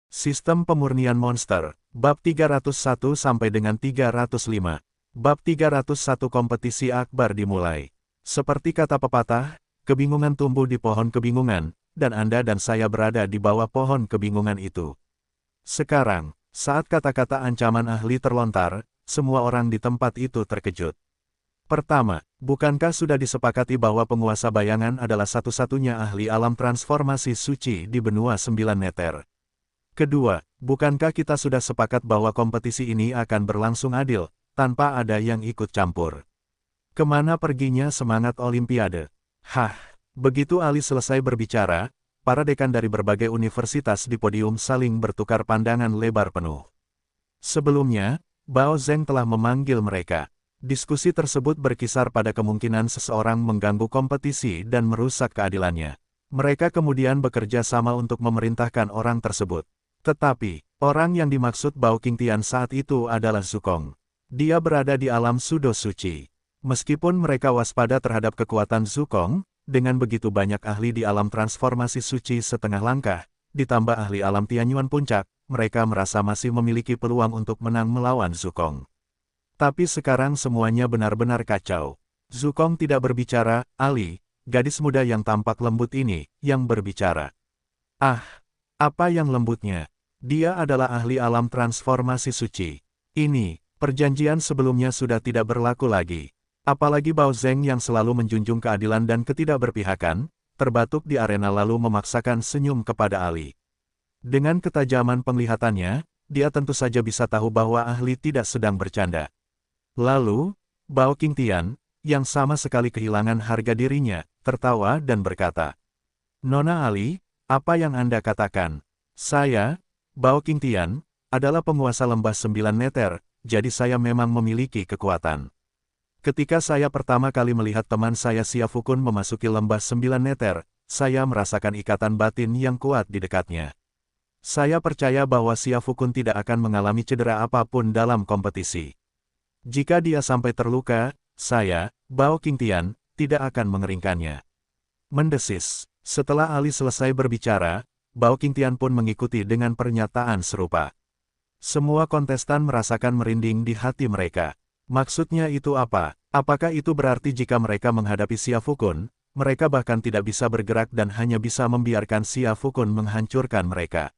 Sistem pemurnian monster, bab 301 sampai dengan 305. Bab 301 kompetisi akbar dimulai. Seperti kata pepatah, kebingungan tumbuh di pohon kebingungan, dan Anda dan saya berada di bawah pohon kebingungan itu. Sekarang, saat kata-kata ancaman ahli terlontar, semua orang di tempat itu terkejut. Pertama, bukankah sudah disepakati bahwa penguasa bayangan adalah satu-satunya ahli alam transformasi suci di benua 9 neter? Kedua, bukankah kita sudah sepakat bahwa kompetisi ini akan berlangsung adil, tanpa ada yang ikut campur? Kemana perginya semangat Olimpiade? Hah, begitu Ali selesai berbicara, para dekan dari berbagai universitas di podium saling bertukar pandangan lebar penuh. Sebelumnya, Bao Zeng telah memanggil mereka. Diskusi tersebut berkisar pada kemungkinan seseorang mengganggu kompetisi dan merusak keadilannya. Mereka kemudian bekerja sama untuk memerintahkan orang tersebut. Tetapi, orang yang dimaksud Bao Qingtian saat itu adalah Zukong. Dia berada di alam Sudo Suci. Meskipun mereka waspada terhadap kekuatan Zukong, dengan begitu banyak ahli di alam transformasi suci setengah langkah, ditambah ahli alam Tianyuan Puncak, mereka merasa masih memiliki peluang untuk menang melawan Zukong. Tapi sekarang semuanya benar-benar kacau. Zukong tidak berbicara, Ali, gadis muda yang tampak lembut ini, yang berbicara. Ah, apa yang lembutnya? Dia adalah ahli alam transformasi suci. Ini, perjanjian sebelumnya sudah tidak berlaku lagi. Apalagi Bao Zeng yang selalu menjunjung keadilan dan ketidakberpihakan, terbatuk di arena lalu memaksakan senyum kepada Ali. Dengan ketajaman penglihatannya, dia tentu saja bisa tahu bahwa ahli tidak sedang bercanda. Lalu, Bao Qingtian, yang sama sekali kehilangan harga dirinya, tertawa dan berkata, "Nona Ali, apa yang Anda katakan? Saya, Bao Qingtian, adalah penguasa lembah 9 neter, jadi saya memang memiliki kekuatan. Ketika saya pertama kali melihat teman saya Xia Fukun memasuki lembah 9 neter, saya merasakan ikatan batin yang kuat di dekatnya. Saya percaya bahwa Xia Fukun tidak akan mengalami cedera apapun dalam kompetisi. Jika dia sampai terluka, saya, Bao Qingtian, tidak akan mengeringkannya." Mendesis. Setelah Ali selesai berbicara, Bao Qingtian pun mengikuti dengan pernyataan serupa. Semua kontestan merasakan merinding di hati mereka. Maksudnya itu apa? Apakah itu berarti jika mereka menghadapi Xia Fukun, mereka bahkan tidak bisa bergerak dan hanya bisa membiarkan Xia Fukun menghancurkan mereka?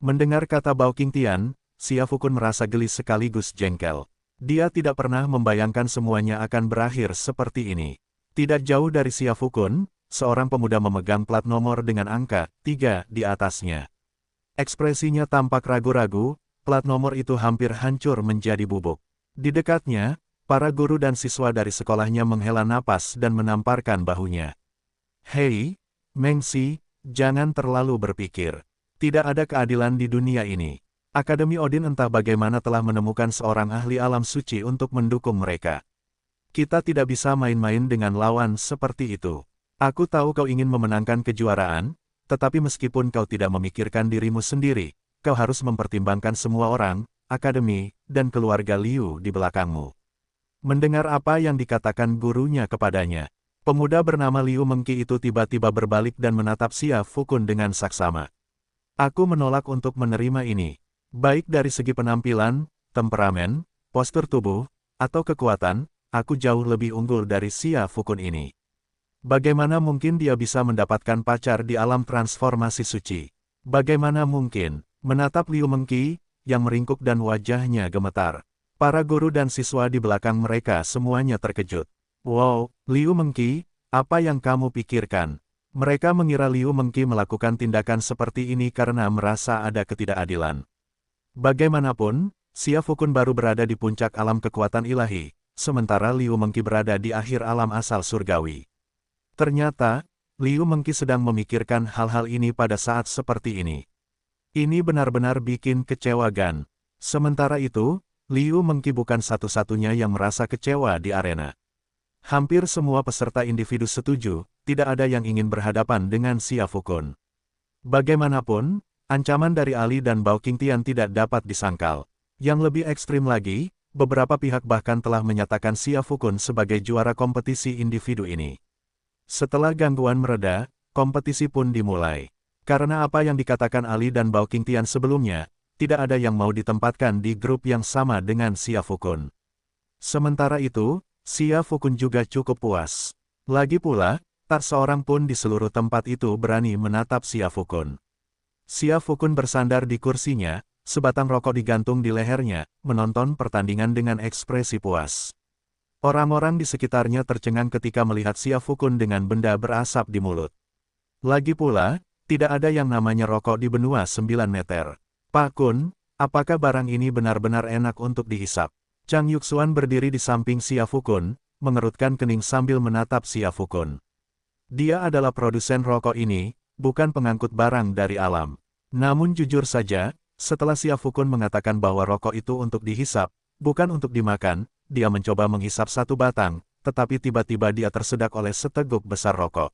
Mendengar kata Bao Qingtian, Xia Fukun merasa geli sekaligus jengkel. Dia tidak pernah membayangkan semuanya akan berakhir seperti ini. Tidak jauh dari Xia Fukun, seorang pemuda memegang plat nomor dengan angka 3 di atasnya. Ekspresinya tampak ragu-ragu, plat nomor itu hampir hancur menjadi bubuk. Di dekatnya, para guru dan siswa dari sekolahnya menghela napas dan menamparkan bahunya. "Hei, Mengxi, jangan terlalu berpikir. Tidak ada keadilan di dunia ini. Akademi Odin entah bagaimana telah menemukan seorang ahli alam suci untuk mendukung mereka. Kita tidak bisa main-main dengan lawan seperti itu. Aku tahu kau ingin memenangkan kejuaraan, tetapi meskipun kau tidak memikirkan dirimu sendiri, kau harus mempertimbangkan semua orang, akademi, dan keluarga Liu di belakangmu." Mendengar apa yang dikatakan gurunya kepadanya, pemuda bernama Liu Mengqi itu tiba-tiba berbalik dan menatap Xia Fukun dengan saksama. "Aku menolak untuk menerima ini. Baik dari segi penampilan, temperamen, postur tubuh, atau kekuatan, aku jauh lebih unggul dari Xia Fukun ini. Bagaimana mungkin dia bisa mendapatkan pacar di alam transformasi suci? Bagaimana mungkin?" Menatap Liu Mengqi, yang meringkuk dan wajahnya gemetar. Para guru dan siswa di belakang mereka semuanya terkejut. "Wow, Liu Mengqi, apa yang kamu pikirkan?" Mereka mengira Liu Mengqi melakukan tindakan seperti ini karena merasa ada ketidakadilan. Bagaimanapun, Xia Fukun baru berada di puncak alam kekuatan ilahi, sementara Liu Mengqi berada di akhir alam asal surgawi. Ternyata, Liu Mengqi sedang memikirkan hal-hal ini pada saat seperti ini. Ini benar-benar bikin kecewa Gan. Sementara itu, Liu Mengqi bukan satu-satunya yang merasa kecewa di arena. Hampir semua peserta individu setuju, tidak ada yang ingin berhadapan dengan Xia Fukun. Bagaimanapun, ancaman dari Ali dan Bao Qingtian tidak dapat disangkal. Yang lebih ekstrim lagi, beberapa pihak bahkan telah menyatakan Xia Fukun sebagai juara kompetisi individu ini. Setelah gangguan mereda, kompetisi pun dimulai. Karena apa yang dikatakan Ali dan Bao Qingtian sebelumnya, tidak ada yang mau ditempatkan di grup yang sama dengan Xia Fukun. Sementara itu, Xia Fukun juga cukup puas. Lagi pula, tak seorang pun di seluruh tempat itu berani menatap Xia Fukun. Xia Fukun bersandar di kursinya, sebatang rokok digantung di lehernya, menonton pertandingan dengan ekspresi puas. Orang-orang di sekitarnya tercengang ketika melihat Xia Fukun dengan benda berasap di mulut. Lagi pula, tidak ada yang namanya rokok di benua 9 meter. Pak Kun, apakah barang ini benar-benar enak untuk dihisap? Chang Yuxuan berdiri di samping Xia Fukun, mengerutkan kening sambil menatap Xia Fukun. Dia adalah produsen rokok ini, bukan pengangkut barang dari alam. Namun jujur saja, setelah Xia Fukun mengatakan bahwa rokok itu untuk dihisap, bukan untuk dimakan, dia mencoba menghisap satu batang, tetapi tiba-tiba dia tersedak oleh seteguk besar rokok.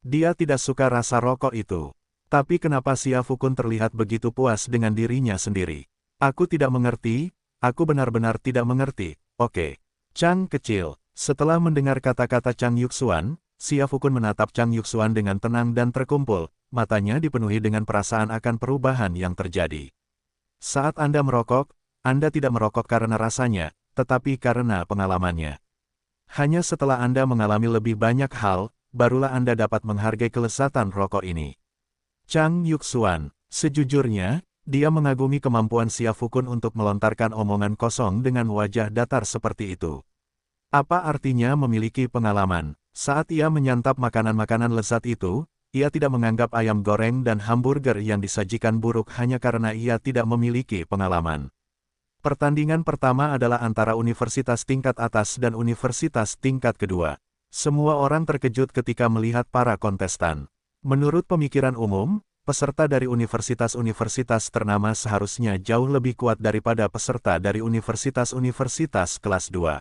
Dia tidak suka rasa rokok itu. Tapi kenapa Xia Fukun terlihat begitu puas dengan dirinya sendiri? Aku tidak mengerti, aku benar-benar tidak mengerti. Oke. Chang kecil. Setelah mendengar kata-kata Chang Yuxuan, Xia Fukun menatap Chang Yuxuan dengan tenang dan terkumpul, matanya dipenuhi dengan perasaan akan perubahan yang terjadi. Saat Anda merokok, Anda tidak merokok karena rasanya, tetapi karena pengalamannya. Hanya setelah Anda mengalami lebih banyak hal, barulah Anda dapat menghargai kelezatan rokok ini. Chang Yuxuan, sejujurnya, dia mengagumi kemampuan Xia Fukun untuk melontarkan omongan kosong dengan wajah datar seperti itu. Apa artinya memiliki pengalaman? Saat ia menyantap makanan-makanan lezat itu, ia tidak menganggap ayam goreng dan hamburger yang disajikan buruk hanya karena ia tidak memiliki pengalaman. Pertandingan pertama adalah antara universitas tingkat atas dan universitas tingkat kedua. Semua orang terkejut ketika melihat para kontestan. Menurut pemikiran umum, peserta dari universitas-universitas ternama seharusnya jauh lebih kuat daripada peserta dari universitas-universitas kelas 2.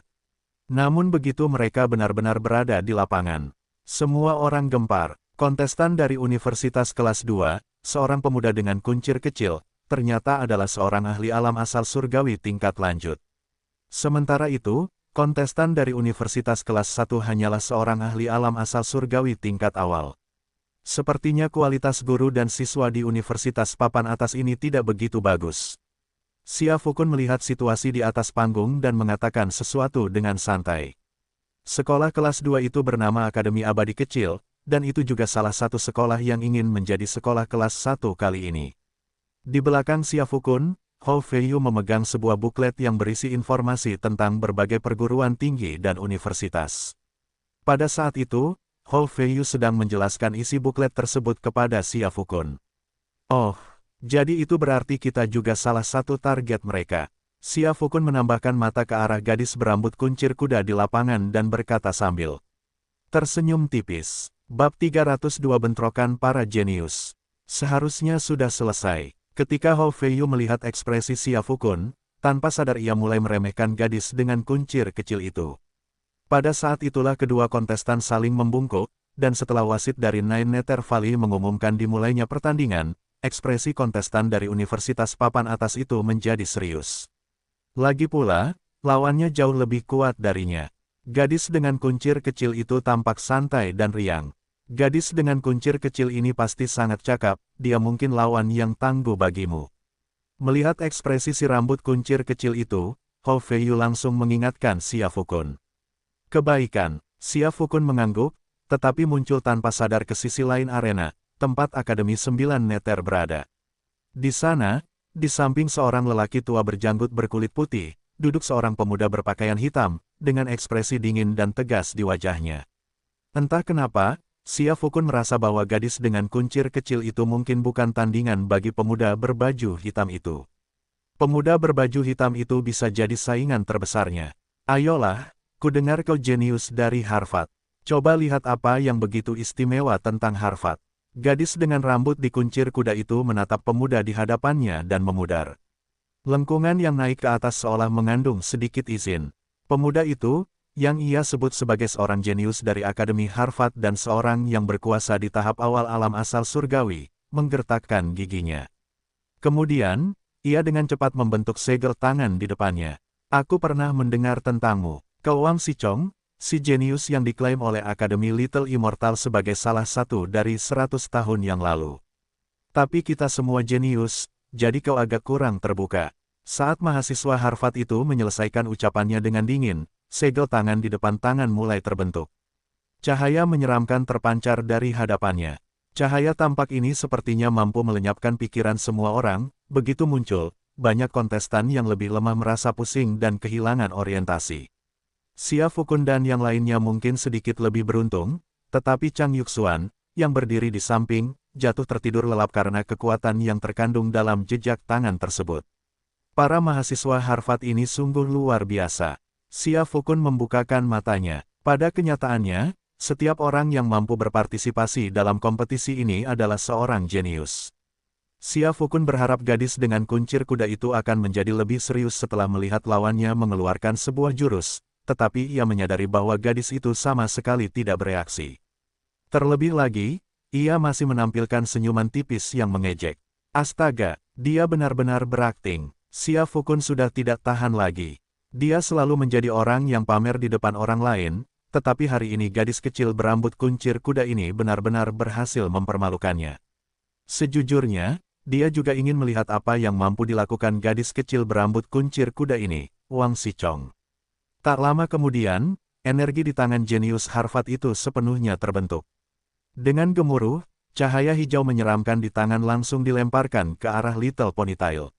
Namun begitu mereka benar-benar berada di lapangan. Semua orang gempar. Kontestan dari universitas kelas 2, seorang pemuda dengan kuncir kecil, ternyata adalah seorang ahli alam asal surgawi tingkat lanjut. Sementara itu, kontestan dari universitas kelas 1 hanyalah seorang ahli alam asal surgawi tingkat awal. Sepertinya kualitas guru dan siswa di universitas papan atas ini tidak begitu bagus. Xia Fukun melihat situasi di atas panggung dan mengatakan sesuatu dengan santai. Sekolah kelas 2 itu bernama Akademi Abadi Kecil, dan itu juga salah satu sekolah yang ingin menjadi sekolah kelas 1 kali ini. Di belakang Xia Fukun, Hou Feiyu memegang sebuah buklet yang berisi informasi tentang berbagai perguruan tinggi dan universitas. Pada saat itu, Hou Feiyu sedang menjelaskan isi buklet tersebut kepada Xia Fukun. Oh, jadi itu berarti kita juga salah satu target mereka. Xia Fukun menambahkan mata ke arah gadis berambut kuncir kuda di lapangan dan berkata sambil tersenyum tipis. Bab 302 Bentrokan Para Jenius. Seharusnya sudah selesai. Ketika Hou Feiyu melihat ekspresi Xia Fukun, tanpa sadar ia mulai meremehkan gadis dengan kuncir kecil itu. Pada saat itulah kedua kontestan saling membungkuk, dan setelah wasit dari Nine Nether Valley mengumumkan dimulainya pertandingan, ekspresi kontestan dari universitas papan atas itu menjadi serius. Lagi pula, lawannya jauh lebih kuat darinya. Gadis dengan kuncir kecil itu tampak santai dan riang. Gadis dengan kuncir kecil ini pasti sangat cakap, dia mungkin lawan yang tangguh bagimu. Melihat ekspresi si rambut kuncir kecil itu, Hou Feiyu langsung mengingatkan Xia Fukun. Kebaikan, Xia Fukun mengangguk, tetapi muncul tanpa sadar ke sisi lain arena, tempat Akademi 9 Nether berada. Di sana, di samping seorang lelaki tua berjanggut berkulit putih, duduk seorang pemuda berpakaian hitam, dengan ekspresi dingin dan tegas di wajahnya. Entah kenapa, Xia Fukun merasa bahwa gadis dengan kuncir kecil itu mungkin bukan tandingan bagi pemuda berbaju hitam itu. Pemuda berbaju hitam itu bisa jadi saingan terbesarnya. Ayolah, ku dengar kau jenius dari Harvard. Coba lihat apa yang begitu istimewa tentang Harvard. Gadis dengan rambut dikuncir kuda itu menatap pemuda di hadapannya dan memudar. Lengkungan yang naik ke atas seolah mengandung sedikit izin. Pemuda itu, yang ia sebut sebagai seorang jenius dari Akademi Harvard dan seorang yang berkuasa di tahap awal alam asal surgawi, menggertakkan giginya. Kemudian, ia dengan cepat membentuk segel tangan di depannya. Aku pernah mendengar tentangmu. Kau Wang Sichong, si jenius yang diklaim oleh Akademi Little Immortal sebagai salah satu dari 100 tahun yang lalu. Tapi kita semua jenius, jadi kau agak kurang terbuka. Saat mahasiswa Harvard itu menyelesaikan ucapannya dengan dingin, segel tangan di depan tangan mulai terbentuk. Cahaya menyeramkan terpancar dari hadapannya. Cahaya tampak ini sepertinya mampu melenyapkan pikiran semua orang. Begitu muncul, banyak kontestan yang lebih lemah merasa pusing dan kehilangan orientasi. Xia Fukun dan yang lainnya mungkin sedikit lebih beruntung, tetapi Chang Yuxuan, yang berdiri di samping, jatuh tertidur lelap karena kekuatan yang terkandung dalam jejak tangan tersebut. Para mahasiswa Harvard ini sungguh luar biasa. Xia Fukun membukakan matanya. Pada kenyataannya, setiap orang yang mampu berpartisipasi dalam kompetisi ini adalah seorang jenius. Xia Fukun berharap gadis dengan kuncir kuda itu akan menjadi lebih serius setelah melihat lawannya mengeluarkan sebuah jurus, tetapi ia menyadari bahwa gadis itu sama sekali tidak bereaksi. Terlebih lagi, ia masih menampilkan senyuman tipis yang mengejek. Astaga, dia benar-benar berakting. Xia Fukun sudah tidak tahan lagi. Dia selalu menjadi orang yang pamer di depan orang lain, tetapi hari ini gadis kecil berambut kuncir kuda ini benar-benar berhasil mempermalukannya. Sejujurnya, dia juga ingin melihat apa yang mampu dilakukan gadis kecil berambut kuncir kuda ini, Wang Xichong. Tak lama kemudian, energi di tangan jenius Harvard itu sepenuhnya terbentuk. Dengan gemuruh, cahaya hijau menyeramkan di tangan langsung dilemparkan ke arah Little Ponytail.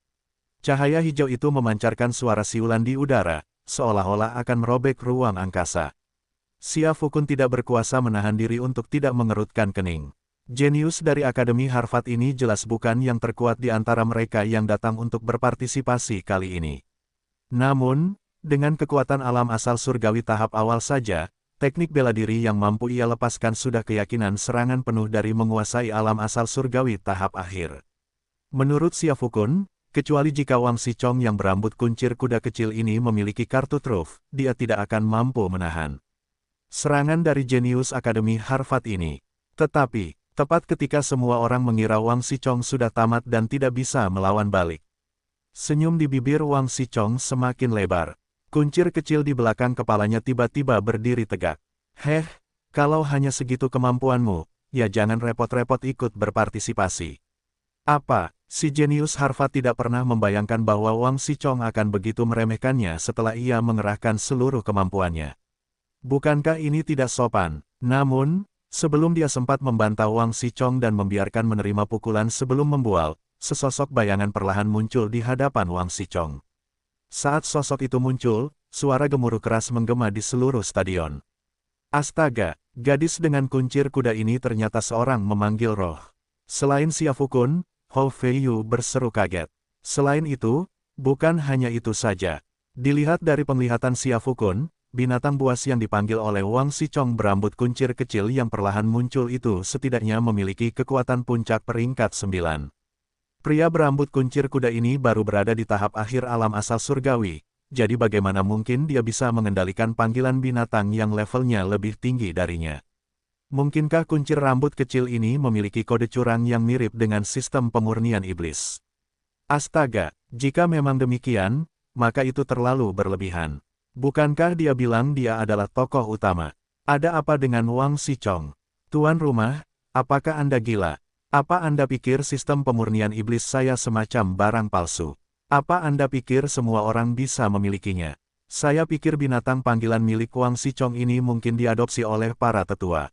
Cahaya hijau itu memancarkan suara siulan di udara, seolah-olah akan merobek ruang angkasa. Xia Fukun tidak berkuasa menahan diri untuk tidak mengerutkan kening. Jenius dari Akademi Harvard ini jelas bukan yang terkuat di antara mereka yang datang untuk berpartisipasi kali ini. Namun, dengan kekuatan alam asal surgawi tahap awal saja, teknik bela diri yang mampu ia lepaskan sudah keyakinan serangan penuh dari menguasai alam asal surgawi tahap akhir. Menurut Xia Fukun, kecuali jika Wang Xichong yang berambut kuncir kuda kecil ini memiliki kartu truf, dia tidak akan mampu menahan serangan dari jenius Akademi Harvard ini. Tetapi, tepat ketika semua orang mengira Wang Xichong sudah tamat dan tidak bisa melawan balik, senyum di bibir Wang Xichong semakin lebar. Kuncir kecil di belakang kepalanya tiba-tiba berdiri tegak. Heh, kalau hanya segitu kemampuanmu, ya jangan repot-repot ikut berpartisipasi. Apa? Si jenius Harvard tidak pernah membayangkan bahwa Wang Xichong akan begitu meremehkannya setelah ia mengerahkan seluruh kemampuannya. Bukankah ini tidak sopan? Namun, sebelum dia sempat membantah Wang Xichong dan membiarkan menerima pukulan sebelum membual, sesosok bayangan perlahan muncul di hadapan Wang Xichong. Saat sosok itu muncul, suara gemuruh keras menggema di seluruh stadion. Astaga, gadis dengan kuncir kuda ini ternyata seorang memanggil roh. Selain Xia Fukun, Hou Feiyu berseru kaget. Selain itu, bukan hanya itu saja. Dilihat dari penglihatan Xia Fukun, binatang buas yang dipanggil oleh Wang Xichong berambut kuncir kecil yang perlahan muncul itu setidaknya memiliki kekuatan puncak peringkat 9. Pria berambut kuncir kuda ini baru berada di tahap akhir alam asal surgawi, jadi bagaimana mungkin dia bisa mengendalikan panggilan binatang yang levelnya lebih tinggi darinya? Mungkinkah kuncir rambut kecil ini memiliki kode curang yang mirip dengan sistem pemurnian iblis? Astaga, jika memang demikian, maka itu terlalu berlebihan. Bukankah dia bilang dia adalah tokoh utama? Ada apa dengan Wang Xichong? Tuan rumah, apakah Anda gila? Apa Anda pikir sistem pemurnian iblis saya semacam barang palsu? Apa Anda pikir semua orang bisa memilikinya? Saya pikir binatang panggilan milik Wang Xichong ini mungkin diadopsi oleh para tetua.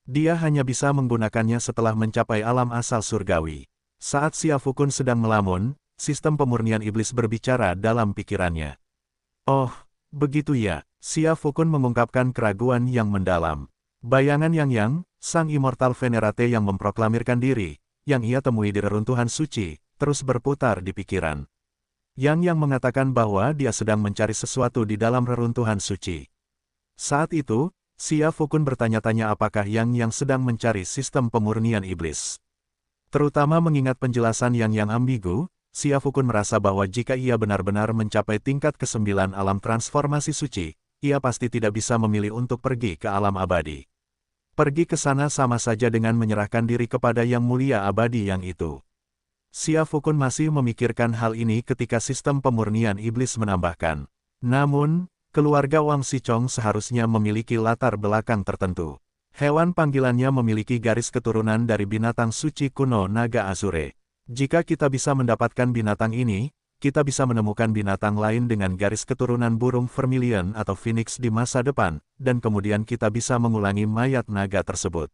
Dia hanya bisa menggunakannya setelah mencapai alam asal surgawi. Saat Xia Fukun sedang melamun, sistem pemurnian iblis berbicara dalam pikirannya. Oh, begitu ya, Xia Fukun mengungkapkan keraguan yang mendalam. Bayangan Yang, sang immortal venerate yang memproklamirkan diri, yang ia temui di reruntuhan suci, terus berputar di pikiran. Yang mengatakan bahwa dia sedang mencari sesuatu di dalam reruntuhan suci. Saat itu, Xia Fukun bertanya-tanya apakah Yang sedang mencari sistem pemurnian iblis. Terutama mengingat penjelasan Yang ambigu, Xia Fukun merasa bahwa jika ia benar-benar mencapai tingkat ke-9 alam transformasi suci, ia pasti tidak bisa memilih untuk pergi ke alam abadi. Pergi ke sana sama saja dengan menyerahkan diri kepada Yang Mulia Abadi yang itu. Xia Fukun masih memikirkan hal ini ketika sistem pemurnian iblis menambahkan. Namun, keluarga Wang Xichong seharusnya memiliki latar belakang tertentu. Hewan panggilannya memiliki garis keturunan dari binatang suci kuno naga Azure. Jika kita bisa mendapatkan binatang ini, kita bisa menemukan binatang lain dengan garis keturunan burung vermilion atau phoenix di masa depan, dan kemudian kita bisa mengulangi mayat naga tersebut.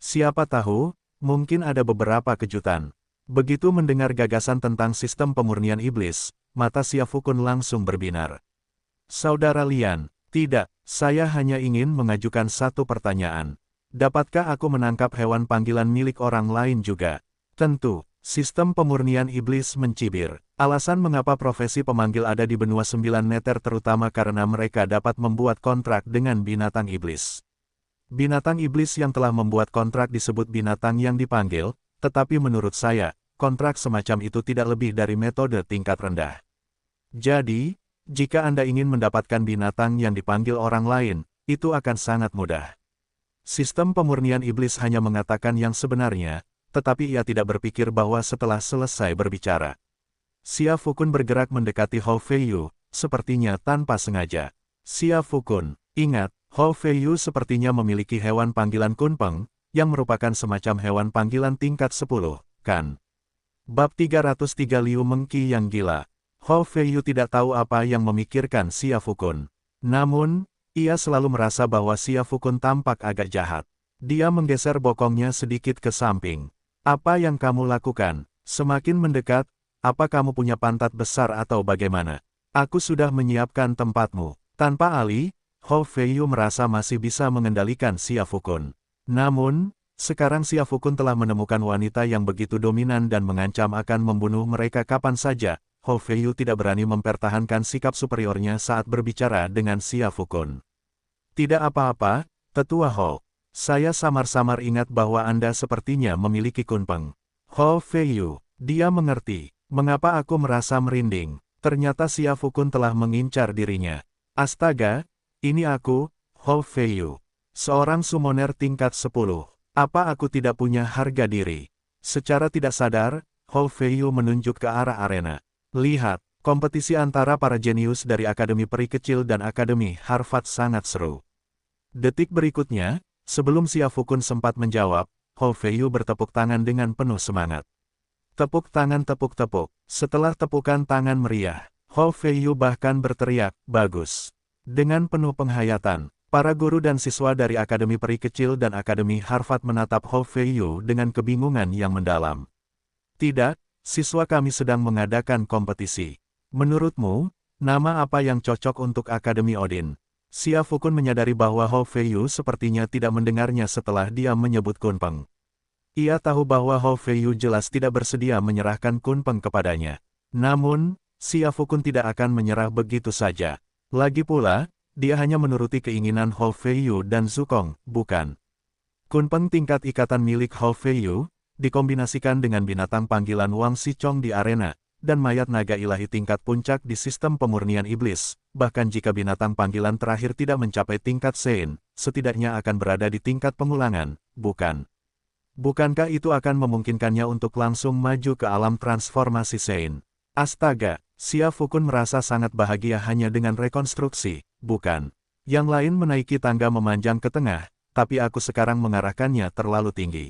Siapa tahu, mungkin ada beberapa kejutan. Begitu mendengar gagasan tentang sistem pemurnian iblis, mata Siafukun langsung berbinar. Saudara Lian, tidak, saya hanya ingin mengajukan satu pertanyaan. Dapatkah aku menangkap hewan panggilan milik orang lain juga? Tentu. Sistem pemurnian iblis mencibir. Alasan mengapa profesi pemanggil ada di benua 9 neter terutama karena mereka dapat membuat kontrak dengan binatang iblis. Binatang iblis yang telah membuat kontrak disebut binatang yang dipanggil, tetapi menurut saya, kontrak semacam itu tidak lebih dari metode tingkat rendah. Jadi, jika Anda ingin mendapatkan binatang yang dipanggil orang lain, itu akan sangat mudah. Sistem pemurnian iblis hanya mengatakan yang sebenarnya, tetapi ia tidak berpikir bahwa setelah selesai berbicara, Siafukun bergerak mendekati Hou Feiyu, sepertinya tanpa sengaja. Siafukun, ingat, Hou Feiyu sepertinya memiliki hewan panggilan kunpeng, yang merupakan semacam hewan panggilan tingkat 10, kan? Bab 303 Liu Mengki yang gila. Hou Feiyu tidak tahu apa yang memikirkan Siafukun. Namun, ia selalu merasa bahwa Siafukun tampak agak jahat. Dia menggeser bokongnya sedikit ke samping. Apa yang kamu lakukan? Semakin mendekat, apa kamu punya pantat besar atau bagaimana? Aku sudah menyiapkan tempatmu. Tanpa alih, Hou Feiyu merasa masih bisa mengendalikan Siafukun. Namun, sekarang Siafukun telah menemukan wanita yang begitu dominan dan mengancam akan membunuh mereka kapan saja. Hou Feiyu tidak berani mempertahankan sikap superiornya saat berbicara dengan Siafukun. Tidak apa-apa, Tetua Hou. Saya samar-samar ingat bahwa Anda sepertinya memiliki kunpeng. Hou Feiyu, dia mengerti. Mengapa aku merasa merinding? Ternyata Siafukun telah mengincar dirinya. Astaga, ini aku, Hou Feiyu. Seorang summoner tingkat 10. Apa aku tidak punya harga diri? Secara tidak sadar, Hou Feiyu menunjuk ke arah arena. Lihat, kompetisi antara para jenius dari Akademi Peri Kecil dan Akademi Harvard sangat seru. Detik berikutnya, sebelum Siafukun sempat menjawab, Hou Feiyu bertepuk tangan dengan penuh semangat. Tepuk tangan tepuk-tepuk. Setelah tepukan tangan meriah, Hou Feiyu bahkan berteriak, bagus. Dengan penuh penghayatan, para guru dan siswa dari Akademi Peri Kecil dan Akademi Harvard menatap Hou Feiyu dengan kebingungan yang mendalam. Tidak, siswa kami sedang mengadakan kompetisi. Menurutmu, nama apa yang cocok untuk Akademi Odin? Siafukun menyadari bahwa Hou Feiyu sepertinya tidak mendengarnya setelah dia menyebut kunpeng. Ia tahu bahwa Hou Feiyu jelas tidak bersedia menyerahkan kunpeng kepadanya. Namun, Siafukun tidak akan menyerah begitu saja. Lagi pula, dia hanya menuruti keinginan Hou Feiyu dan Zukong, bukan? Kunpeng tingkat ikatan milik Hou Feiyu, dikombinasikan dengan binatang panggilan Wang Xichong di arena, dan mayat naga ilahi tingkat puncak di sistem pemurnian iblis, bahkan jika binatang panggilan terakhir tidak mencapai tingkat Sein, setidaknya akan berada di tingkat pengulangan, bukan? Bukankah itu akan memungkinkannya untuk langsung maju ke alam transformasi Sein? Astaga, Siafukun merasa sangat bahagia hanya dengan rekonstruksi, bukan? Yang lain menaiki tangga memanjang ke tengah, tapi aku sekarang mengarahkannya terlalu tinggi.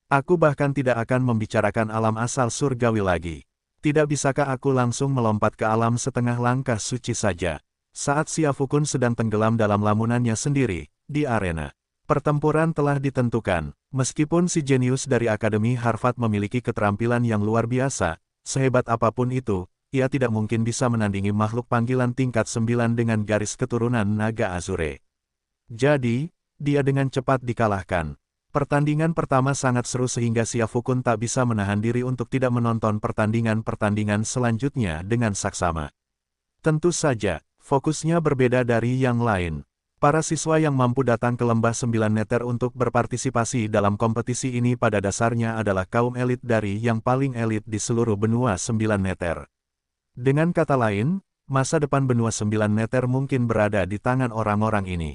Aku bahkan tidak akan membicarakan alam asal surgawi lagi. Tidak bisakah aku langsung melompat ke alam setengah langkah suci saja? Saat Siafukun sedang tenggelam dalam lamunannya sendiri, di arena. Pertempuran telah ditentukan. Meskipun si jenius dari Akademi Harvard memiliki keterampilan yang luar biasa, sehebat apapun itu, ia tidak mungkin bisa menandingi makhluk panggilan tingkat 9 dengan garis keturunan naga Azure. Jadi, dia dengan cepat dikalahkan. Pertandingan pertama sangat seru sehingga Siafukun tak bisa menahan diri untuk tidak menonton pertandingan-pertandingan selanjutnya dengan saksama. Tentu saja, fokusnya berbeda dari yang lain. Para siswa yang mampu datang ke lembah 9 neter untuk berpartisipasi dalam kompetisi ini pada dasarnya adalah kaum elit dari yang paling elit di seluruh benua 9 neter. Dengan kata lain, masa depan benua 9 neter mungkin berada di tangan orang-orang ini.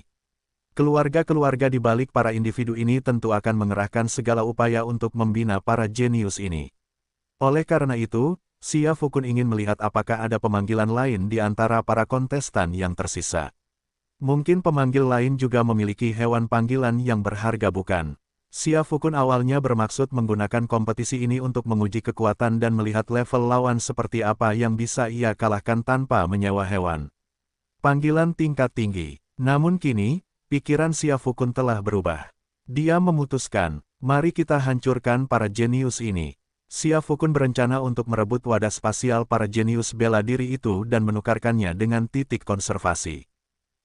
Keluarga-keluarga di balik para individu ini tentu akan mengerahkan segala upaya untuk membina para jenius ini. Oleh karena itu, Siafukun ingin melihat apakah ada pemanggilan lain di antara para kontestan yang tersisa. Mungkin pemanggil lain juga memiliki hewan panggilan yang berharga bukan? Xia Fukun awalnya bermaksud menggunakan kompetisi ini untuk menguji kekuatan dan melihat level lawan seperti apa yang bisa ia kalahkan tanpa menyewa hewan panggilan tingkat tinggi. Namun kini, pikiran Xia Fukun telah berubah. Dia memutuskan, mari kita hancurkan para jenius ini. Xia Fukun berencana untuk merebut wadah spasial para jenius bela diri itu dan menukarkannya dengan titik konservasi.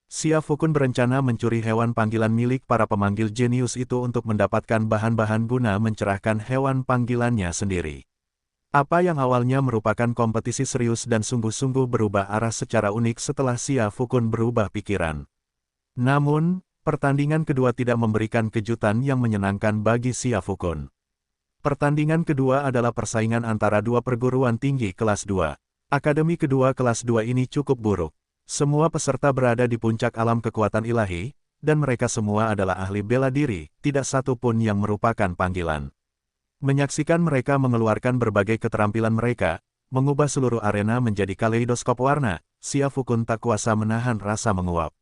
Xia Fukun berencana mencuri hewan panggilan milik para pemanggil jenius itu untuk mendapatkan bahan-bahan guna mencerahkan hewan panggilannya sendiri. Apa yang awalnya merupakan kompetisi serius dan sungguh-sungguh berubah arah secara unik setelah Xia Fukun berubah pikiran. Namun, pertandingan kedua tidak memberikan kejutan yang menyenangkan bagi Xia Fukun. Pertandingan kedua adalah persaingan antara dua perguruan tinggi kelas 2. Akademi kedua kelas 2 ini cukup buruk. Semua peserta berada di puncak alam kekuatan ilahi, dan mereka semua adalah ahli bela diri, tidak satu pun yang merupakan panggilan. Menyaksikan mereka mengeluarkan berbagai keterampilan mereka, mengubah seluruh arena menjadi kaleidoskop warna, Xia Fukun tak kuasa menahan rasa menguap.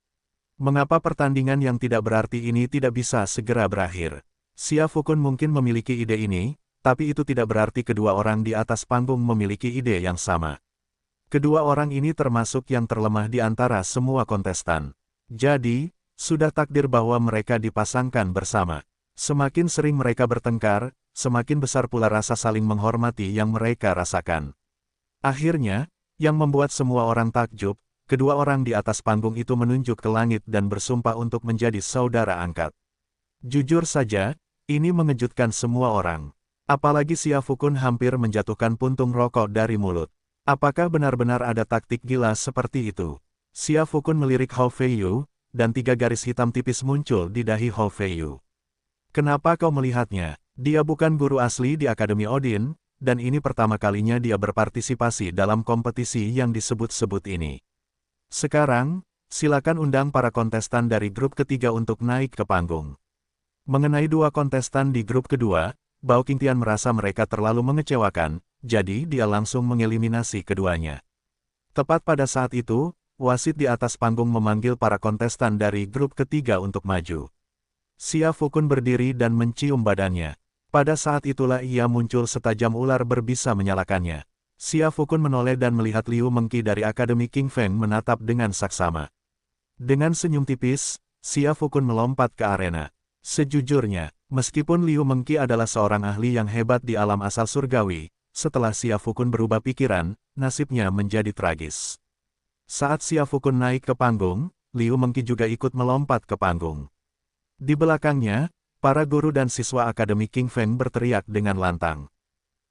Mengapa pertandingan yang tidak berarti ini tidak bisa segera berakhir? Xia Fukun mungkin memiliki ide ini, tapi itu tidak berarti kedua orang di atas panggung memiliki ide yang sama. Kedua orang ini termasuk yang terlemah di antara semua kontestan. Jadi, sudah takdir bahwa mereka dipasangkan bersama. Semakin sering mereka bertengkar, semakin besar pula rasa saling menghormati yang mereka rasakan. Akhirnya, yang membuat semua orang takjub, kedua orang di atas panggung itu menunjuk ke langit dan bersumpah untuk menjadi saudara angkat. Jujur saja, ini mengejutkan semua orang. Apalagi Xia Fukun hampir menjatuhkan puntung rokok dari mulut. Apakah benar-benar ada taktik gila seperti itu? Xia Fukun melirik Hou Feiyu, dan 3 garis hitam tipis muncul di dahi Hou Feiyu. Kenapa kau melihatnya? Dia bukan guru asli di Akademi Odin, dan ini pertama kalinya dia berpartisipasi dalam kompetisi yang disebut-sebut ini. Sekarang, silakan undang para kontestan dari grup ketiga untuk naik ke panggung. Mengenai 2 kontestan di grup kedua, Bao Qingtian merasa mereka terlalu mengecewakan, jadi dia langsung mengeliminasi keduanya. Tepat pada saat itu, wasit di atas panggung memanggil para kontestan dari grup ketiga untuk maju. Xia Fukun berdiri dan mencium badannya. Pada saat itulah ia muncul setajam ular berbisa menyalakannya. Xia Fukun menoleh dan melihat Liu Mengqi dari Akademi King Feng menatap dengan saksama. Dengan senyum tipis, Xia Fukun melompat ke arena. Sejujurnya, meskipun Liu Mengqi adalah seorang ahli yang hebat di alam asal surgawi, setelah Xia Fukun berubah pikiran, nasibnya menjadi tragis. Saat Xia Fukun naik ke panggung, Liu Mengqi juga ikut melompat ke panggung. Di belakangnya, para guru dan siswa Akademi King Feng berteriak dengan lantang.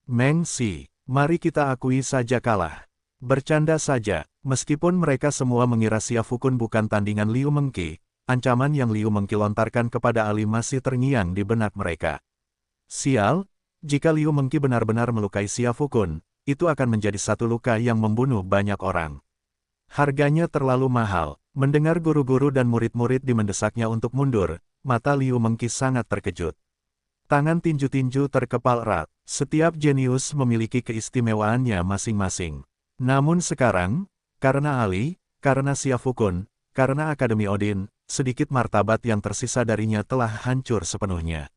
Meng Si, mari kita akui saja kalah. Bercanda saja, meskipun mereka semua mengira Xia Fukun bukan tandingan Liu Mengqi, ancaman yang Liu Mengqi lontarkan kepada Ali masih terngiang di benak mereka. Sial, jika Liu Mengqi benar-benar melukai Xia Fukun, itu akan menjadi satu luka yang membunuh banyak orang. Harganya terlalu mahal. Mendengar guru-guru dan murid-murid dimendesaknya untuk mundur, mata Liu Mengqi sangat terkejut. Tangan tinju-tinju terkepal erat. Setiap jenius memiliki keistimewaannya masing-masing. Namun sekarang, karena Ali, karena Xia Fukun, karena Akademi Odin, sedikit martabat yang tersisa darinya telah hancur sepenuhnya.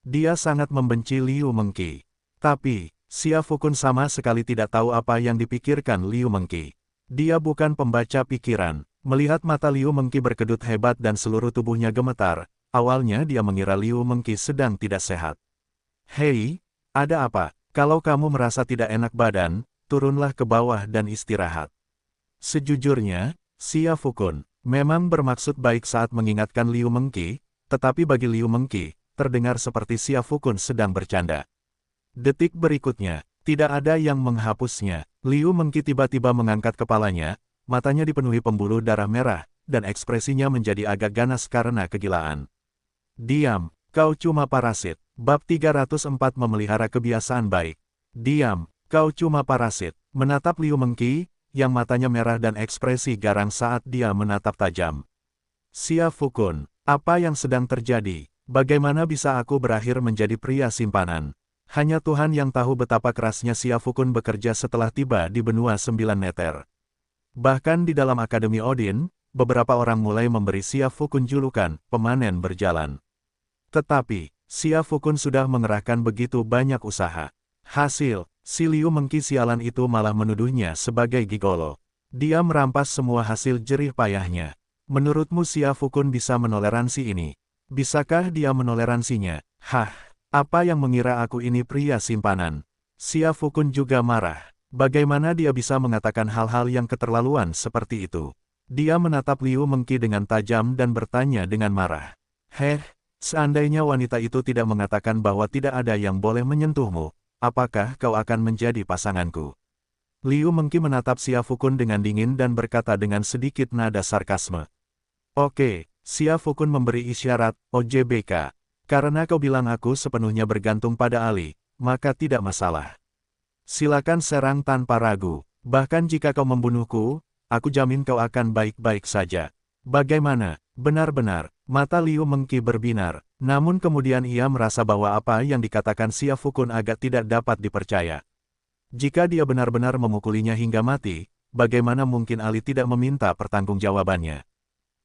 Dia sangat membenci Liu Mengqi. Tapi, Xia Fukun sama sekali tidak tahu apa yang dipikirkan Liu Mengqi. Dia bukan pembaca pikiran. Melihat mata Liu Mengqi berkedut hebat dan seluruh tubuhnya gemetar, awalnya dia mengira Liu Mengqi sedang tidak sehat. Hei, ada apa? Kalau kamu merasa tidak enak badan, turunlah ke bawah dan istirahat. Sejujurnya, Xia Fukun memang bermaksud baik saat mengingatkan Liu Mengqi, tetapi bagi Liu Mengqi, terdengar seperti Xia Fukun sedang bercanda. Detik berikutnya, tidak ada yang menghapusnya. Liu Mengqi tiba-tiba mengangkat kepalanya, matanya dipenuhi pembuluh darah merah, dan ekspresinya menjadi agak ganas karena kegilaan. Diam, kau cuma parasit. Bab 304 memelihara kebiasaan baik. Diam, kau cuma parasit. Menatap Liu Mengqi, yang matanya merah dan ekspresi garang saat dia menatap tajam. Xia Fukun, apa yang sedang terjadi? Bagaimana bisa aku berakhir menjadi pria simpanan? Hanya Tuhan yang tahu betapa kerasnya Xia Fukun bekerja setelah tiba di benua 9 meter. Bahkan di dalam Akademi Odin, beberapa orang mulai memberi Xia Fukun julukan pemanen berjalan. Tetapi, Xia Fukun sudah mengerahkan begitu banyak usaha. Hasil, si Liu Mengki sialan itu malah menuduhnya sebagai gigolo. Dia merampas semua hasil jerih payahnya. Menurutmu Xia Fukun bisa menoleransi ini? Bisakah dia menoleransinya? Hah, apa yang mengira aku ini pria simpanan? Xia Fukun juga marah. Bagaimana dia bisa mengatakan hal-hal yang keterlaluan seperti itu? Dia menatap Liu Mengki dengan tajam dan bertanya dengan marah. Heh, seandainya wanita itu tidak mengatakan bahwa tidak ada yang boleh menyentuhmu, apakah kau akan menjadi pasanganku? Liu Mengki menatap Xia Fukun dengan dingin dan berkata dengan sedikit nada sarkasme. Oke, Xia Fukun memberi isyarat, OJBK. Karena kau bilang aku sepenuhnya bergantung pada Ali, maka tidak masalah. Silakan serang tanpa ragu. Bahkan jika kau membunuhku, aku jamin kau akan baik-baik saja. Bagaimana? Benar-benar, mata Liu Mengki berbinar. Namun kemudian ia merasa bahwa apa yang dikatakan Xia Fukun agak tidak dapat dipercaya. Jika dia benar-benar memukulinya hingga mati, bagaimana mungkin Ali tidak meminta pertanggungjawabannya?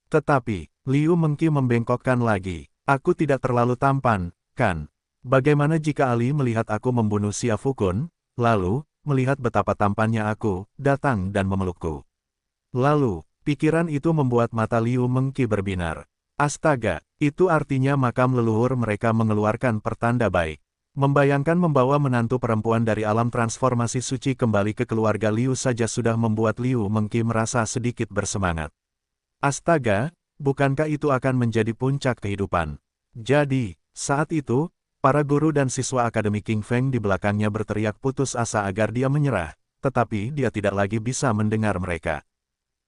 Tetapi, Liu Mengki membengkokkan lagi. Aku tidak terlalu tampan, kan? Bagaimana jika Ali melihat aku membunuh Xia Fukun, lalu, melihat betapa tampannya aku, datang dan memelukku? Lalu, pikiran itu membuat mata Liu Mengki berbinar. Astaga, itu artinya makam leluhur mereka mengeluarkan pertanda baik. Membayangkan membawa menantu perempuan dari alam transformasi suci kembali ke keluarga Liu saja sudah membuat Liu Mengki merasa sedikit bersemangat. Astaga, bukankah itu akan menjadi puncak kehidupan? Jadi, saat itu, para guru dan siswa Akademi King Feng di belakangnya berteriak putus asa agar dia menyerah, tetapi dia tidak lagi bisa mendengar mereka.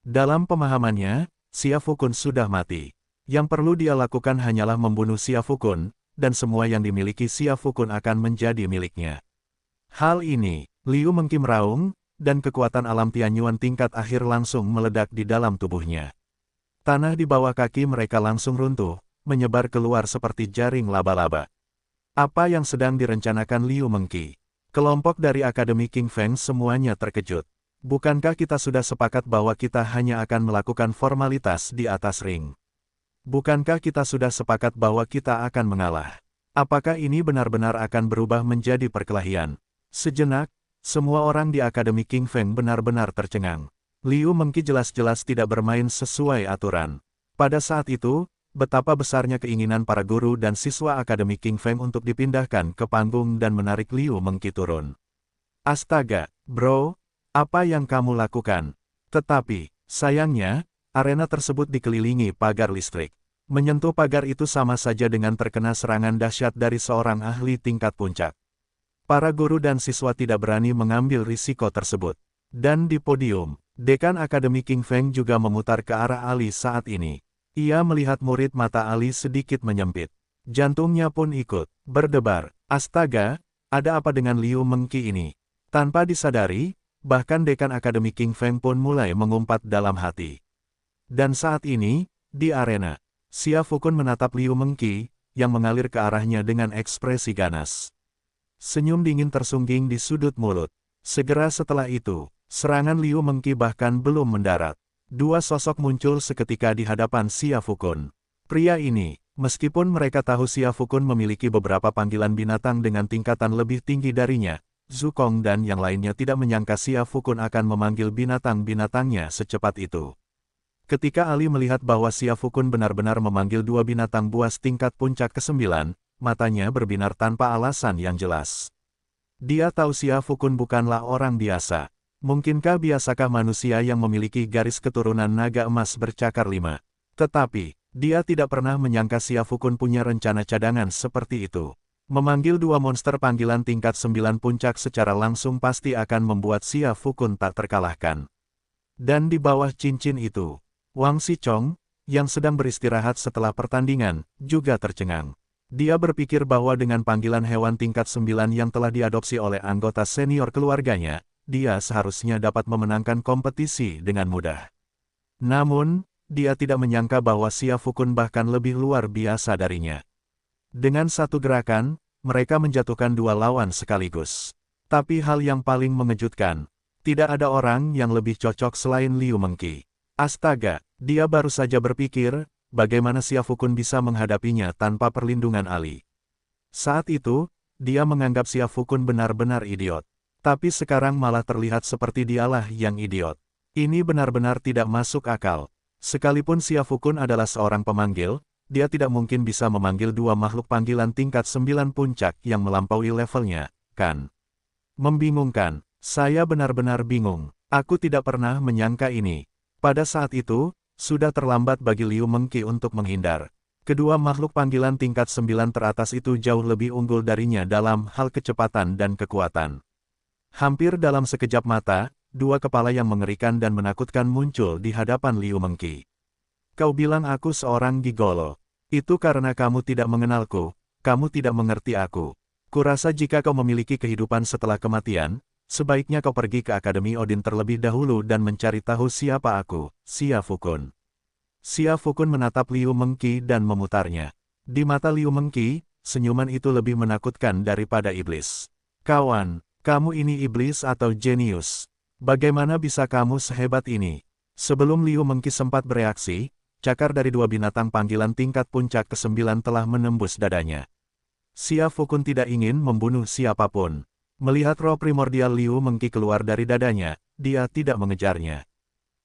Dalam pemahamannya, Xia Fukun sudah mati. Yang perlu dia lakukan hanyalah membunuh Xia Fukun, dan semua yang dimiliki Xia Fukun akan menjadi miliknya. Hal ini, Liu Mengki meraung, dan kekuatan alam Tianyuan tingkat akhir langsung meledak di dalam tubuhnya. Tanah di bawah kaki mereka langsung runtuh, menyebar keluar seperti jaring laba-laba. Apa yang sedang direncanakan Liu Mengki? Kelompok dari Akademi King Feng semuanya terkejut. Bukankah kita sudah sepakat bahwa kita hanya akan melakukan formalitas di atas ring? Bukankah kita sudah sepakat bahwa kita akan mengalah? Apakah ini benar-benar akan berubah menjadi perkelahian? Sejenak, semua orang di Akademi King Feng benar-benar tercengang. Liu Mengki jelas-jelas tidak bermain sesuai aturan. Pada saat itu, betapa besarnya keinginan para guru dan siswa Akademi King Feng untuk dipindahkan ke panggung dan menarik Liu Mengki turun. Astaga, bro, apa yang kamu lakukan? Tetapi, sayangnya, arena tersebut dikelilingi pagar listrik. Menyentuh pagar itu sama saja dengan terkena serangan dahsyat dari seorang ahli tingkat puncak. Para guru dan siswa tidak berani mengambil risiko tersebut. Dan di podium, Dekan Akademi King Feng juga memutar ke arah Ali saat ini. Ia melihat murid mata Ali sedikit menyempit. Jantungnya pun ikut berdebar. Astaga, ada apa dengan Liu Mengki ini? Tanpa disadari, bahkan Dekan Akademi King Feng pun mulai mengumpat dalam hati. Dan saat ini, di arena, Xia Fukun menatap Liu Mengki, yang mengalir ke arahnya dengan ekspresi ganas. Senyum dingin tersungging di sudut mulut. Segera setelah itu, serangan Liu Mengki bahkan belum mendarat. Dua sosok muncul seketika di hadapan Xia Fukun. Pria ini, meskipun mereka tahu Xia Fukun memiliki beberapa panggilan binatang dengan tingkatan lebih tinggi darinya, Zukong dan yang lainnya tidak menyangka Xia Fukun akan memanggil binatang-binatangnya secepat itu. Ketika Ali melihat bahwa Xia Fukun benar-benar memanggil dua binatang buas tingkat puncak ke-9, matanya berbinar tanpa alasan yang jelas. Dia tahu Xia Fukun bukanlah orang biasa. Mungkinkah biasakah manusia yang memiliki garis keturunan naga emas bercakar 5? Tetapi, dia tidak pernah menyangka Xia Fukun punya rencana cadangan seperti itu. Memanggil dua monster panggilan tingkat 9 puncak secara langsung pasti akan membuat Xia Fukun tak terkalahkan. Dan di bawah cincin itu, Wang Xichong, yang sedang beristirahat setelah pertandingan, juga tercengang. Dia berpikir bahwa dengan panggilan hewan tingkat 9 yang telah diadopsi oleh anggota senior keluarganya, dia seharusnya dapat memenangkan kompetisi dengan mudah. Namun, dia tidak menyangka bahwa Xia Fukun bahkan lebih luar biasa darinya. Dengan satu gerakan, mereka menjatuhkan dua lawan sekaligus. Tapi hal yang paling mengejutkan, tidak ada orang yang lebih cocok selain Liu Mengki. Astaga, Dia baru saja berpikir, bagaimana Xia Fukun bisa menghadapinya tanpa perlindungan ahli. Saat itu, dia menganggap Xia Fukun benar-benar idiot. Tapi sekarang malah terlihat seperti dialah yang idiot. Ini benar-benar tidak masuk akal. Sekalipun Xia Fukun adalah seorang pemanggil, dia tidak mungkin bisa memanggil dua makhluk panggilan tingkat 9 puncak yang melampaui levelnya, kan? Membingungkan. Saya benar-benar bingung. Aku tidak pernah menyangka ini. Pada saat itu, sudah terlambat bagi Liu Mengqi untuk menghindar. Kedua makhluk panggilan tingkat 9 teratas itu jauh lebih unggul darinya dalam hal kecepatan dan kekuatan. Hampir dalam sekejap mata, dua kepala yang mengerikan dan menakutkan muncul di hadapan Liu Mengqi. Kau bilang aku seorang gigolo. Itu karena kamu tidak mengenalku, kamu tidak mengerti aku. Kurasa jika kau memiliki kehidupan setelah kematian, sebaiknya kau pergi ke Akademi Odin terlebih dahulu dan mencari tahu siapa aku, Xia Fukun. Xia Fukun menatap Liu Mengqi dan memutarnya. Di mata Liu Mengqi, senyuman itu lebih menakutkan daripada iblis. Kawan, kamu ini iblis atau jenius? Bagaimana bisa kamu sehebat ini? Sebelum Liu Mengqi sempat bereaksi, cakar dari dua binatang panggilan tingkat puncak ke-9 telah menembus dadanya. Xia Fukun tidak ingin membunuh siapapun. Melihat roh primordial Liu Mengqi keluar dari dadanya, dia tidak mengejarnya.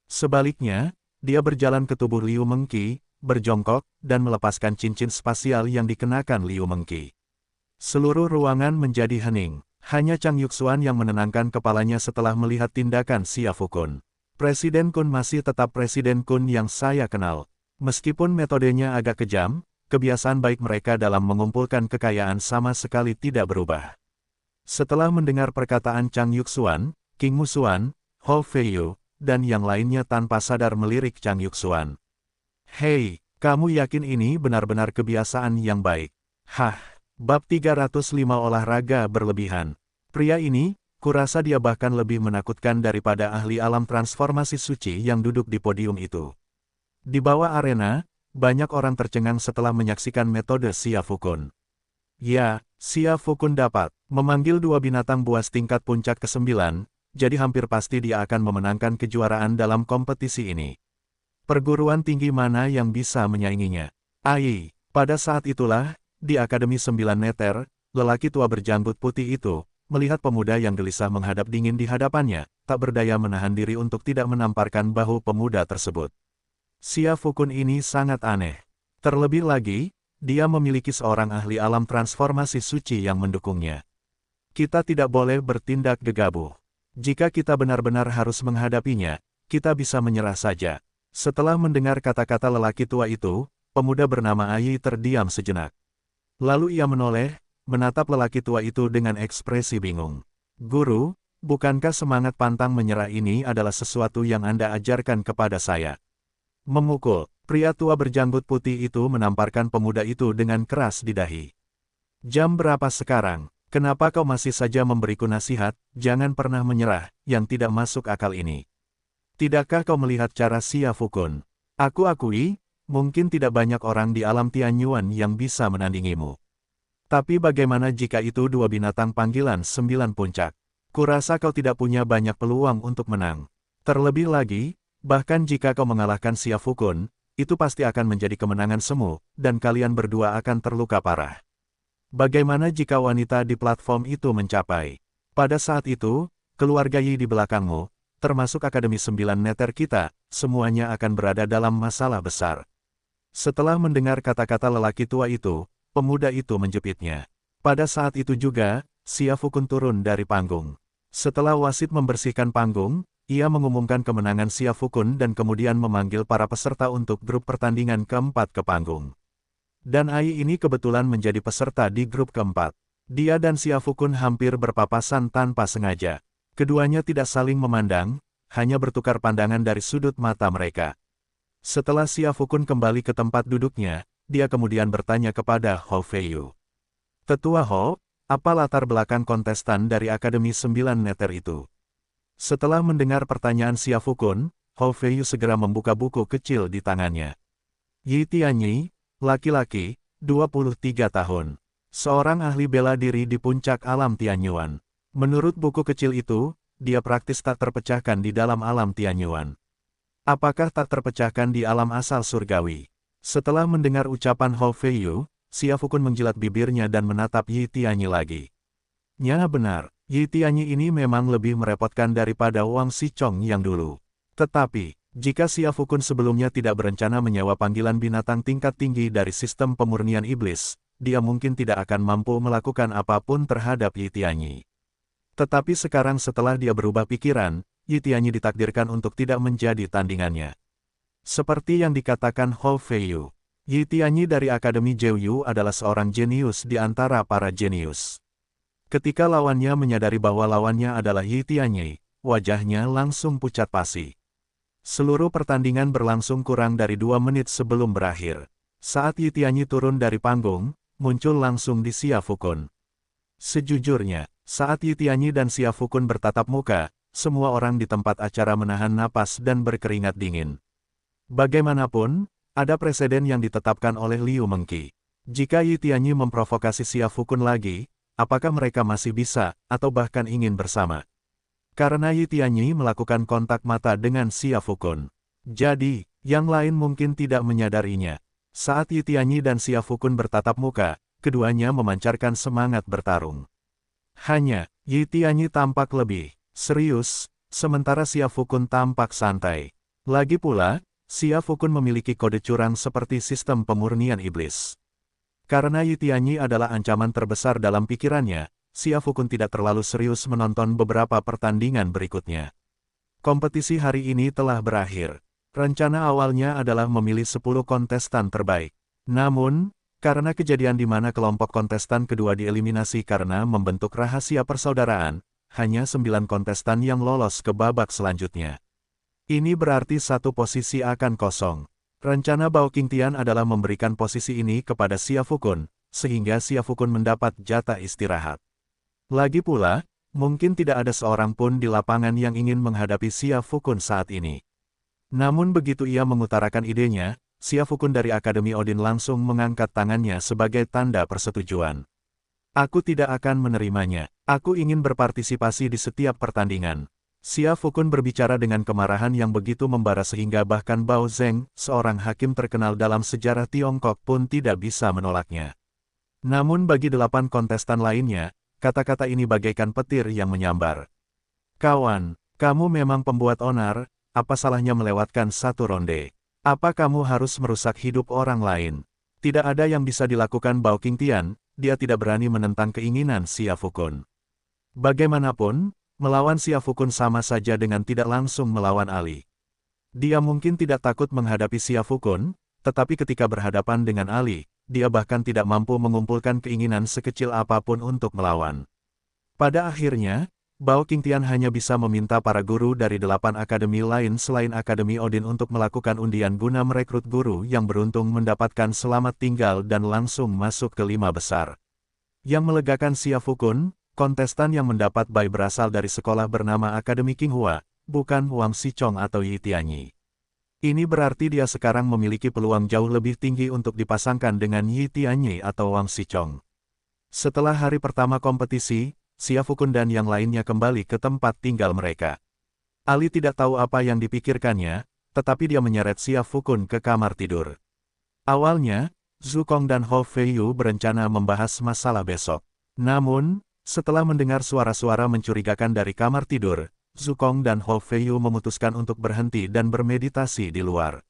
Sebaliknya, dia berjalan ke tubuh Liu Mengqi, berjongkok, dan melepaskan cincin spasial yang dikenakan Liu Mengqi. Seluruh ruangan menjadi hening. Hanya Chang Yuxuan yang menenangkan kepalanya setelah melihat tindakan Xia Fukun. Presiden Kun masih tetap Presiden Kun yang saya kenal. Meskipun metodenya agak kejam, kebiasaan baik mereka dalam mengumpulkan kekayaan sama sekali tidak berubah. Setelah mendengar perkataan Chang Yuxuan, King Musuan, Hou Feiyu, dan yang lainnya tanpa sadar melirik Chang Yuxuan. Hei, kamu yakin ini benar-benar kebiasaan yang baik? Hah, bab 305 olahraga berlebihan. Pria ini, kurasa dia bahkan lebih menakutkan daripada ahli alam transformasi suci yang duduk di podium itu. Di bawah arena, banyak orang tercengang setelah menyaksikan metode Xia Fukun. Ya, Xia Fukun dapat memanggil dua binatang buas tingkat puncak ke-9, jadi hampir pasti dia akan memenangkan kejuaraan dalam kompetisi ini. Perguruan tinggi mana yang bisa menyainginya? Ai, pada saat itulah, di Akademi 9 Neter, lelaki tua berjanggut putih itu, melihat pemuda yang gelisah menghadap dingin di hadapannya, tak berdaya menahan diri untuk tidak menamparkan bahu pemuda tersebut. Xia Fukun ini sangat aneh. Terlebih lagi, dia memiliki seorang ahli alam transformasi suci yang mendukungnya. Kita tidak boleh bertindak gegabah. Jika kita benar-benar harus menghadapinya, kita bisa menyerah saja. Setelah mendengar kata-kata lelaki tua itu, pemuda bernama Ai terdiam sejenak. Lalu ia menoleh, menatap lelaki tua itu dengan ekspresi bingung. Guru, bukankah semangat pantang menyerah ini adalah sesuatu yang Anda ajarkan kepada saya? Memukul, pria tua berjanggut putih itu menamparkan pemuda itu dengan keras di dahi. Jam berapa sekarang? Kenapa kau masih saja memberiku nasihat, jangan pernah menyerah, yang tidak masuk akal ini? Tidakkah kau melihat cara Xia Fukun? Aku akui, mungkin tidak banyak orang di alam Tianyuan yang bisa menandingimu. Tapi bagaimana jika itu dua binatang panggilan 9 puncak? Kurasa kau tidak punya banyak peluang untuk menang. Terlebih lagi, bahkan jika kau mengalahkan Xia Fukun, itu pasti akan menjadi kemenangan semu, dan kalian berdua akan terluka parah. Bagaimana jika wanita di platform itu mencapai? Pada saat itu, keluarga Yi di belakangmu, termasuk Akademi 9 Neter kita, semuanya akan berada dalam masalah besar. Setelah mendengar kata-kata lelaki tua itu, pemuda itu menjepitnya. Pada saat itu juga, Xia Fukun turun dari panggung. Setelah wasit membersihkan panggung, ia mengumumkan kemenangan Xia Fukun dan kemudian memanggil para peserta untuk grup pertandingan keempat ke panggung. Dan Ai ini kebetulan menjadi peserta di grup keempat. Dia dan Xia Fukun hampir berpapasan tanpa sengaja. Keduanya tidak saling memandang, hanya bertukar pandangan dari sudut mata mereka. Setelah Xia Fukun kembali ke tempat duduknya, dia kemudian bertanya kepada Hou Feiyu. Tetua Hou, apa latar belakang kontestan dari Akademi 9 Neter itu? Setelah mendengar pertanyaan Xia Fukun, Hou Feiyu segera membuka buku kecil di tangannya. Yi Tianyi, laki-laki, 23 tahun. Seorang ahli bela diri di puncak alam Tianyuan. Menurut buku kecil itu, dia praktis tak terpecahkan di dalam alam Tianyuan. Apakah tak terpecahkan di alam asal surgawi? Setelah mendengar ucapan Hou Feiyu, Xia Fukun menjilat bibirnya dan menatap Yi Tianyi lagi. Ya benar, Yi Tianyi ini memang lebih merepotkan daripada Wang Xichong yang dulu. Tetapi, jika Xia Fukun sebelumnya tidak berencana menyewa panggilan binatang tingkat tinggi dari sistem pemurnian iblis, dia mungkin tidak akan mampu melakukan apapun terhadap Yi Tianyi. Tetapi sekarang setelah dia berubah pikiran, Yi Tianyi ditakdirkan untuk tidak menjadi tandingannya. Seperti yang dikatakan Hou Feiyu, Yi Tianyi dari Akademi Jiuyu adalah seorang jenius di antara para jenius. Ketika lawannya menyadari bahwa lawannya adalah Yi Tianyi, wajahnya langsung pucat pasi. Seluruh pertandingan berlangsung kurang dari 2 menit sebelum berakhir. Saat Yi Tianyi turun dari panggung, muncul langsung di Xia Fukun. Sejujurnya, saat Yi Tianyi dan Xia Fukun bertatap muka, semua orang di tempat acara menahan napas dan berkeringat dingin. Bagaimanapun, ada preseden yang ditetapkan oleh Liu Mengqi. Jika Yi Tianyi memprovokasi Xia Fukun lagi, apakah mereka masih bisa, atau bahkan ingin bersama? Karena Yi Tianyi melakukan kontak mata dengan Xia Fukun. Jadi, yang lain mungkin tidak menyadarinya. Saat Yi Tianyi dan Xia Fukun bertatap muka, keduanya memancarkan semangat bertarung. Hanya, Yi Tianyi tampak lebih serius, sementara Xia Fukun tampak santai. Lagi pula, Xia Fukun memiliki kode curang seperti sistem pemurnian iblis. Karena Yi Tianyi adalah ancaman terbesar dalam pikirannya, Xia Fukun tidak terlalu serius menonton beberapa pertandingan berikutnya. Kompetisi hari ini telah berakhir. Rencana awalnya adalah memilih 10 kontestan terbaik. Namun, karena kejadian di mana kelompok kontestan kedua dieliminasi karena membentuk rahasia persaudaraan, hanya 9 kontestan yang lolos ke babak selanjutnya. Ini berarti satu posisi akan kosong. Rencana Bao Qingtian adalah memberikan posisi ini kepada Xia Fukun, sehingga Xia Fukun mendapat jatah istirahat. Lagi pula, mungkin tidak ada seorang pun di lapangan yang ingin menghadapi Xia Fukun saat ini. Namun begitu ia mengutarakan idenya, Xia Fukun dari Akademi Odin langsung mengangkat tangannya sebagai tanda persetujuan. Aku tidak akan menerimanya. Aku ingin berpartisipasi di setiap pertandingan. Xia Fukun berbicara dengan kemarahan yang begitu membara sehingga bahkan Bao Zeng, seorang hakim terkenal dalam sejarah Tiongkok pun tidak bisa menolaknya. Namun bagi 8 kontestan lainnya, kata-kata ini bagaikan petir yang menyambar. Kawan, kamu memang pembuat onar, apa salahnya melewatkan satu ronde? Apa kamu harus merusak hidup orang lain? Tidak ada yang bisa dilakukan Bao Qingtian, dia tidak berani menentang keinginan Xia Fukun. Bagaimanapun, melawan Xia Fukun sama saja dengan tidak langsung melawan Ali. Dia mungkin tidak takut menghadapi Xia Fukun, tetapi ketika berhadapan dengan Ali, dia bahkan tidak mampu mengumpulkan keinginan sekecil apapun untuk melawan. Pada akhirnya, Bao Qingtian hanya bisa meminta para guru dari 8 akademi lain selain Akademi Odin untuk melakukan undian guna merekrut guru yang beruntung mendapatkan selamat tinggal dan langsung masuk ke 5 besar. Yang melegakan Xia Fukun, kontestan yang mendapat bai berasal dari sekolah bernama Akademi Qinghua, bukan Wang Xichong atau Yi Tianyi. Ini berarti dia sekarang memiliki peluang jauh lebih tinggi untuk dipasangkan dengan Yi Tianyi atau Wang Xichong. Setelah hari pertama kompetisi, Xia Fukun dan yang lainnya kembali ke tempat tinggal mereka. Ali tidak tahu apa yang dipikirkannya, tetapi dia menyeret Xia Fukun ke kamar tidur. Awalnya, Zhu Kong dan Hou Feiyu berencana membahas masalah besok. Namun, setelah mendengar suara-suara mencurigakan dari kamar tidur, Zhu Kong dan Hou Feiyu memutuskan untuk berhenti dan bermeditasi di luar.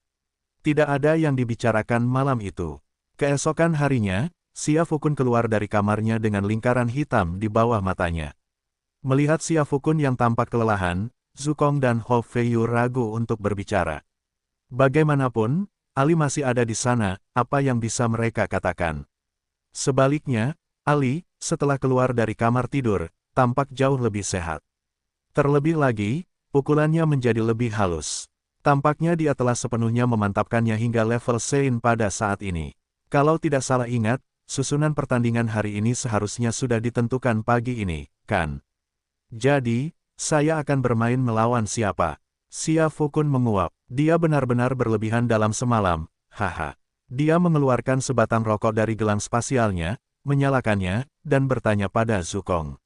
Tidak ada yang dibicarakan malam itu. Keesokan harinya, Xia Fukun keluar dari kamarnya dengan lingkaran hitam di bawah matanya. Melihat Xia Fukun yang tampak kelelahan, Zhu Kong dan Hou Feiyu ragu untuk berbicara. Bagaimanapun, Ali masih ada di sana, apa yang bisa mereka katakan? Sebaliknya, Ali, setelah keluar dari kamar tidur, tampak jauh lebih sehat. Terlebih lagi, pukulannya menjadi lebih halus. Tampaknya dia telah sepenuhnya memantapkannya hingga level Sein pada saat ini. Kalau tidak salah ingat, susunan pertandingan hari ini seharusnya sudah ditentukan pagi ini, kan? Jadi, saya akan bermain melawan siapa? Xia Fukun menguap. Dia benar-benar berlebihan dalam semalam, haha. Dia mengeluarkan sebatang rokok dari gelang spasialnya, menyalakannya, dan bertanya pada Zhu Kong.